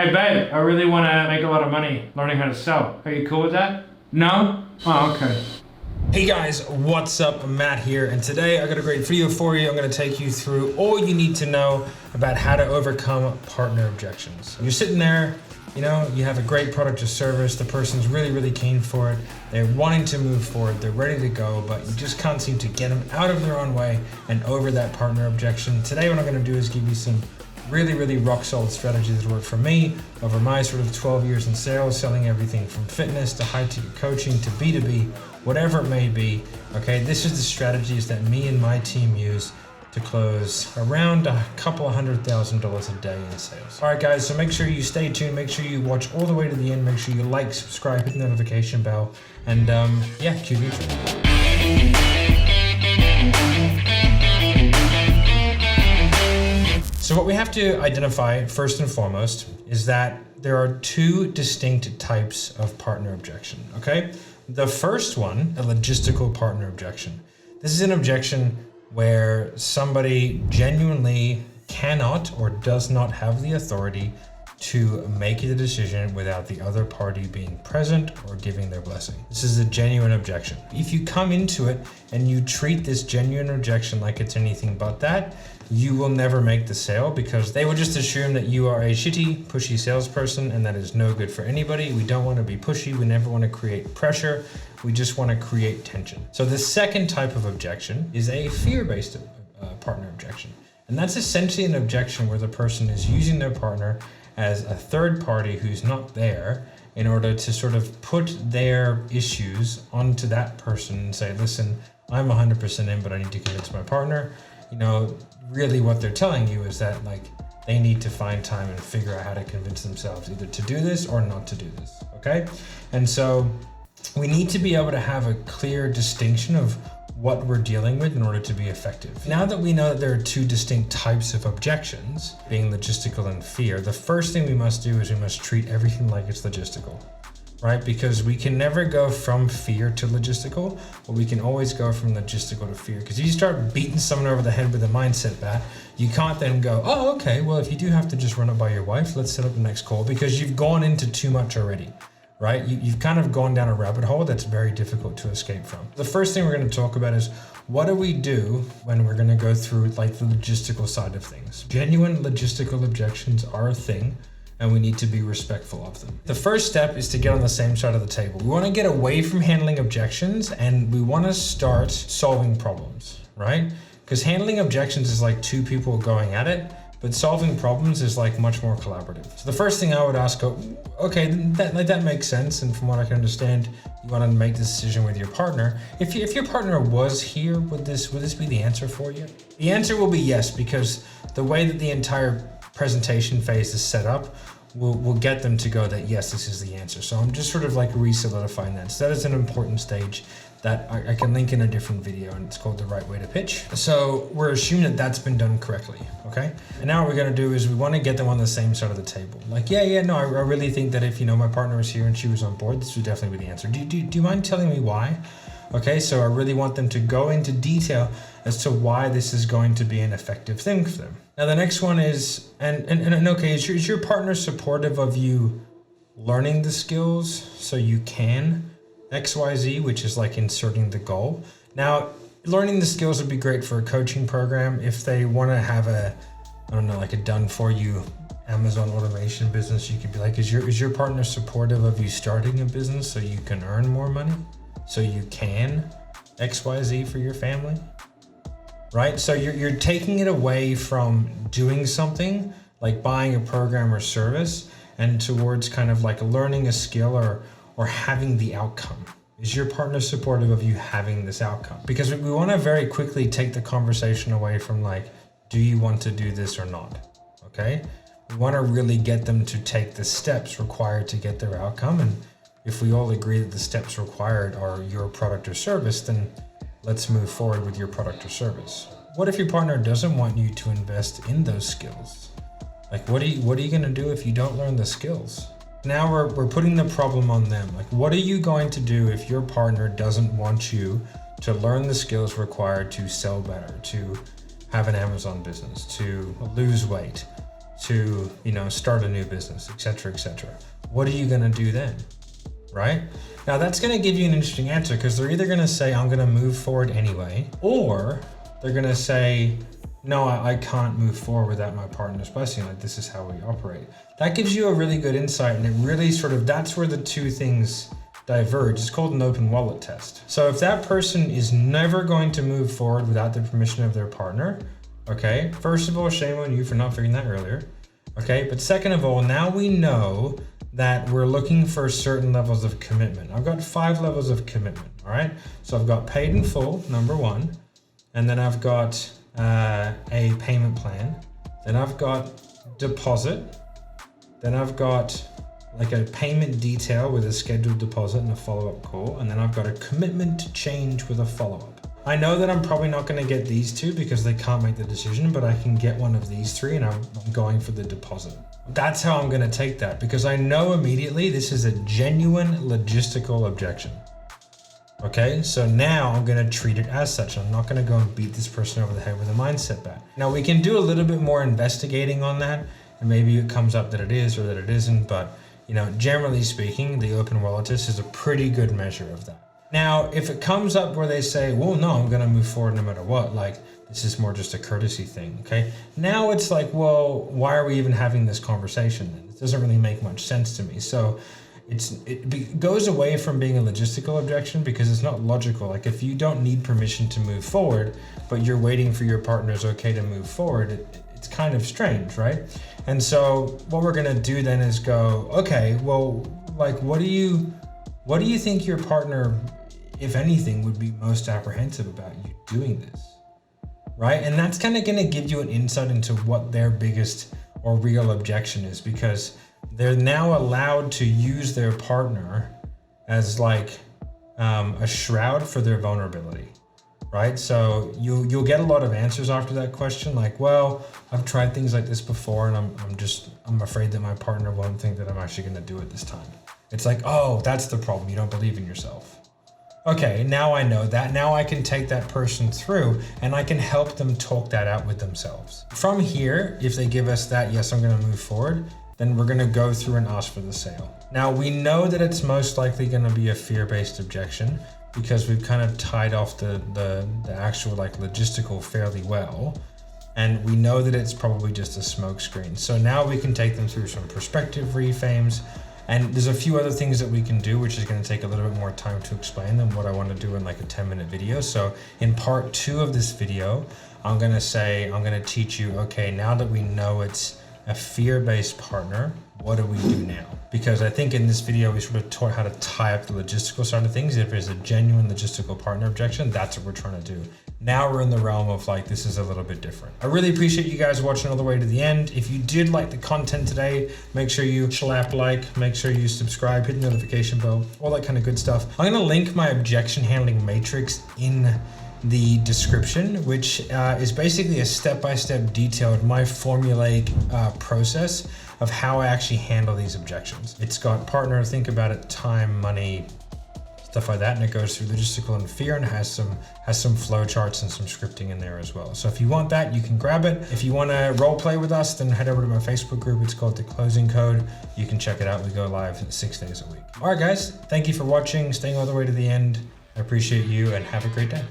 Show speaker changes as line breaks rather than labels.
Hey babe, I really want to make a lot of money learning how to sell. Are you cool with that? No? Oh, okay.
Hey guys, what's up? Matt here, and today I got a great video for you. I'm going to take you through all you need to know about how to overcome partner objections. You're sitting there, you have a great product or service, the person's really keen for it, they're wanting to move forward, they're ready to go, but you just can't seem to get them out of their own way and over that partner objection. Today what I'm going to do is give you some really rock solid strategies that work for me over my sort of 12 years in sales, selling everything from fitness to high ticket coaching to B2B, whatever it may be. Okay, this is the strategies that me and my team use to close around a couple of $100,000 a day in sales. All right guys, so make sure you stay tuned, make sure you watch all the way to the end, make sure you like, subscribe, hit the notification bell, and yeah, cue the intro. So what we have to identify first and foremost is that there are two distinct types of partner objection, okay? The first one, a logistical partner objection. This is an objection where somebody genuinely cannot or does not have the authority to make the decision without the other party being present or giving their blessing. This is a genuine objection. If you come into it and you treat this genuine objection like it's anything but that, you will never make the sale because they will just assume that you are a shitty, pushy salesperson, and that is no good for anybody. We don't want to be pushy. We never want to create pressure. We just want to create tension. So the second type of objection is a fear-based partner objection. And that's essentially an objection where the person is using their partner as a third party who's not there in order to sort of put their issues onto that person and say, listen, I'm 100% in, but I need to convince my partner. Really what they're telling you is that like they need to find time and figure out how to convince themselves either to do this or not to do this, okay? And so we need to be able to have a clear distinction of what we're dealing with in order to be effective. Now that we know that there are two distinct types of objections, being logistical and fear, the first thing we must do is we must treat everything like it's logistical, right? Because we can never go from fear to logistical, but we can always go from logistical to fear. Because if you start beating someone over the head with a mindset bat, you can't then go, oh, okay, well, if you do have to just run it by your wife, let's set up the next call, because you've gone into too much already. Right? You've kind of gone down a rabbit hole that's very difficult to escape from. The first thing we're going to talk about is what do we do when we're going to go through like the logistical side of things. Genuine logistical objections are a thing and we need to be respectful of them. The first step is to get on the same side of the table. We want to get away from handling objections and we want to start solving problems, right? Because handling objections is like two people going at it, but solving problems is like much more collaborative. So the first thing I would ask, okay, that makes sense. And from what I can understand, you want to make this decision with your partner. If your partner was here, would this be the answer for you? The answer will be yes, because the way that the entire presentation phase is set up will get them to go that yes, this is the answer. So I'm just sort of like re-solidifying that. So that is an important stage that I can link in a different video, and it's called The Right Way to Pitch. So we're assuming that that's been done correctly, okay? And now what we're gonna do is we wanna get them on the same side of the table. Like, no, I really think that if my partner was here and she was on board, this would definitely be the answer. Do you mind telling me why? Okay, so I really want them to go into detail as to why this is going to be an effective thing for them. Now the next one is, okay, is your partner supportive of you learning the skills so you can XYZ, which is like inserting the goal. Now, learning the skills would be great for a coaching program. If they want to have a done for you Amazon automation business, you could be like, is your partner supportive of you starting a business so you can earn more money? So you can XYZ for your family, right? So you're taking it away from doing something like buying a program or service and towards kind of like learning a skill or having the outcome. Is your partner supportive of you having this outcome? Because we want to very quickly take the conversation away from like, do you want to do this or not? Okay. We want to really get them to take the steps required to get their outcome. And if we all agree that the steps required are your product or service, then let's move forward with your product or service. What if your partner doesn't want you to invest in those skills? Like, what are you going to do if you don't learn the skills? Now we're putting the problem on them. Like, what are you going to do if your partner doesn't want you to learn the skills required to sell better, to have an Amazon business, to lose weight? to, start a new business, etc., etc. What are you going to do then? Right? Now that's going to give you an interesting answer, because they're either going to say, I'm going to move forward anyway, or they're going to say, no, I can't move forward without my partner's blessing. Like, this is how we operate. That gives you a really good insight, and it really that's where the two things diverge. It's called an open wallet test. So if that person is never going to move forward without the permission of their partner, okay, first of all, shame on you for not figuring that earlier. Okay, but second of all, now we know that we're looking for certain levels of commitment. I've got 5 levels of commitment, all right? So I've got paid in full, number 1, and then I've got a payment plan, then I've got deposit, then I've got like a payment detail with a scheduled deposit and a follow-up call, and then I've got a commitment to change with a follow-up. I know that I'm probably not going to get these 2 because they can't make the decision, but I can get one of these 3, and I'm going for the deposit. That's how I'm going to take that, because I know immediately this is a genuine logistical objection. Okay, so now I'm going to treat it as such. I'm not going to go and beat this person over the head with a mindset bat. Now we can do a little bit more investigating on that, and maybe it comes up that it is or that it isn't, but generally speaking, the open wallet test is a pretty good measure of that. Now, if it comes up where they say, well, no, I'm going to move forward no matter what, like this is more just a courtesy thing, okay? Now it's like, well, why are we even having this conversation then? It doesn't really make much sense to me. So it goes away from being a logistical objection, because it's not logical. Like, if you don't need permission to move forward, but you're waiting for your partner's okay to move forward, it's kind of strange, right? And so what we're going to do then is go, okay, well, like, what do you think your partner, if anything, would be most apprehensive about you doing this, right? And that's kind of going to give you an insight into what their biggest or real objection is, because they're now allowed to use their partner as like a shroud for their vulnerability, right? So you'll get a lot of answers after that question, like, well, I've tried things like this before, and I'm afraid that my partner won't think that I'm actually going to do it this time. It's like, oh, that's the problem. You don't believe in yourself. Okay, now I know that. Now I can take that person through, and I can help them talk that out with themselves. From here, if they give us that, yes, I'm going to move forward, then we're going to go through and ask for the sale. Now we know that it's most likely going to be a fear-based objection, because we've kind of tied off the actual like logistical fairly well. And we know that it's probably just a smoke screen. So now we can take them through some perspective reframes. And there's a few other things that we can do, which is going to take a little bit more time to explain than what I want to do in like a 10-minute video. So in part 2 of this video, I'm going to teach you, okay, now that we know it's a fear-based partner, what do we do now? Because I think in this video, we sort of taught how to tie up the logistical side of things. If there's a genuine logistical partner objection, that's what we're trying to do. Now we're in the realm of like, this is a little bit different. I really appreciate you guys watching all the way to the end. If you did like the content today, make sure you slap like, make sure you subscribe, hit the notification bell, all that kind of good stuff. I'm gonna link my objection handling matrix in the description, which is basically a step-by-step detailed, my formulaic process of how I actually handle these objections. It's got partner, think about it, time, money, stuff like that, and it goes through logistical and fear, and has some flow charts and some scripting in there as well. So if you want that, you can grab it. If you want to role play with us, then head over to my Facebook group. It's called The Closing Code. You can check it out. We go live 6 days a week. All right, guys, thank you for watching, staying all the way to the end. I appreciate you, and have a great day.